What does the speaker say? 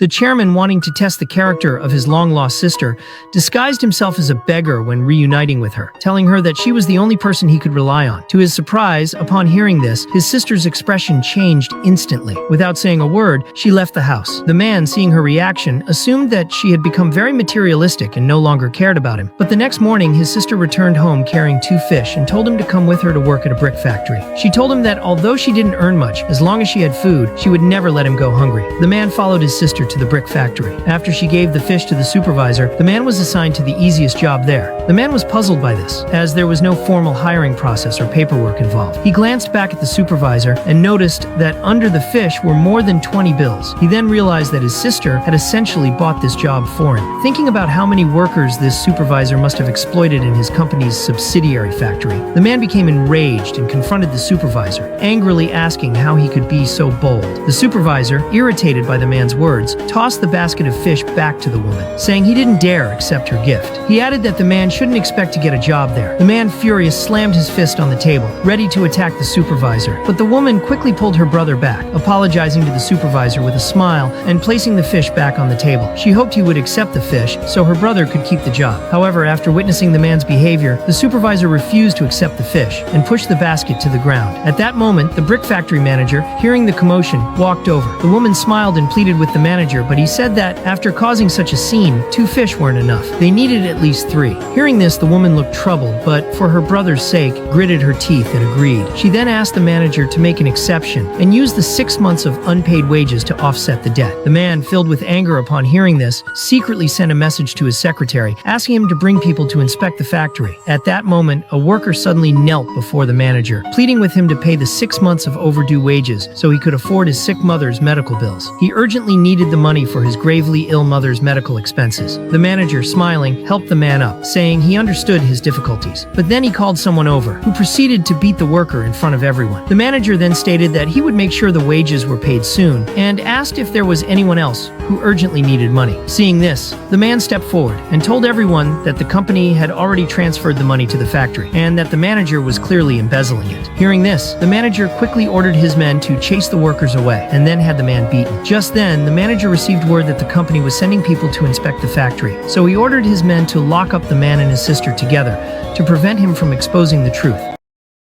The chairman, wanting to test the character of his long-lost sister, disguised himself as a beggar when reuniting with her, telling her that she was the only person he could rely on. To his surprise, upon hearing this, his sister's expression changed instantly. Without saying a word, she left the house. The man, seeing her reaction, assumed that she had become very materialistic and no longer cared about him. But the next morning, his sister returned home carrying 2 fish and told him to come with her to work at a brick factory. She told him that although she didn't earn much, as long as she had food, she would never let him go hungry. The man followed his sister to the brick factory. After she gave the fish to the supervisor, the man was assigned to the easiest job there. The man was puzzled by this, as there was no formal hiring process or paperwork involved. He glanced back at the supervisor and noticed that under the fish were more than 20 bills. He then realized that his sister had essentially bought this job for him. Thinking about how many workers this supervisor must have exploited in his company's subsidiary factory, the man became enraged and confronted the supervisor, angrily asking how he could be so bold. The supervisor, irritated by the man's words, tossed the basket of fish back to the woman, saying he didn't dare accept her gift. He added that the man shouldn't expect to get a job there. The man, furious, slammed his fist on the table, ready to attack the supervisor, but the woman quickly pulled her brother back, apologizing to the supervisor with a smile and placing the fish back on the table. She hoped he would accept the fish so her brother could keep the job. However, after witnessing the man's behavior, the supervisor refused to accept the fish and pushed the basket to the ground. At that moment, the brick factory manager, hearing the commotion, walked over. The woman smiled and pleaded with the manager, but he said that after causing such a scene, 2 fish weren't enough. They needed at least 3. Hearing this, the woman looked troubled, but for her brother's sake, gritted her teeth and agreed. She then asked the manager to make an exception and use the 6 months of unpaid wages to offset the debt. The man, filled with anger upon hearing this, secretly sent a message to his secretary, asking him to bring people to inspect the factory. At that moment, a worker suddenly knelt before the manager, pleading with him to pay the 6 months of overdue wages so he could afford his sick mother's medical bills. He urgently needed the money for his gravely ill mother's medical expenses. The manager, smiling, helped the man up, saying he understood his difficulties. But then he called someone over, who proceeded to beat the worker in front of everyone. The manager then stated that he would make sure the wages were paid soon, and asked if there was anyone else who urgently needed money. Seeing this, the man stepped forward and told everyone that the company had already transferred the money to the factory, and that the manager was clearly embezzling it. Hearing this, the manager quickly ordered his men to chase the workers away, and then had the man beaten. Just then, the manager received word that the company was sending people to inspect the factory, so he ordered his men to lock up the man and his sister together to prevent him from exposing the truth.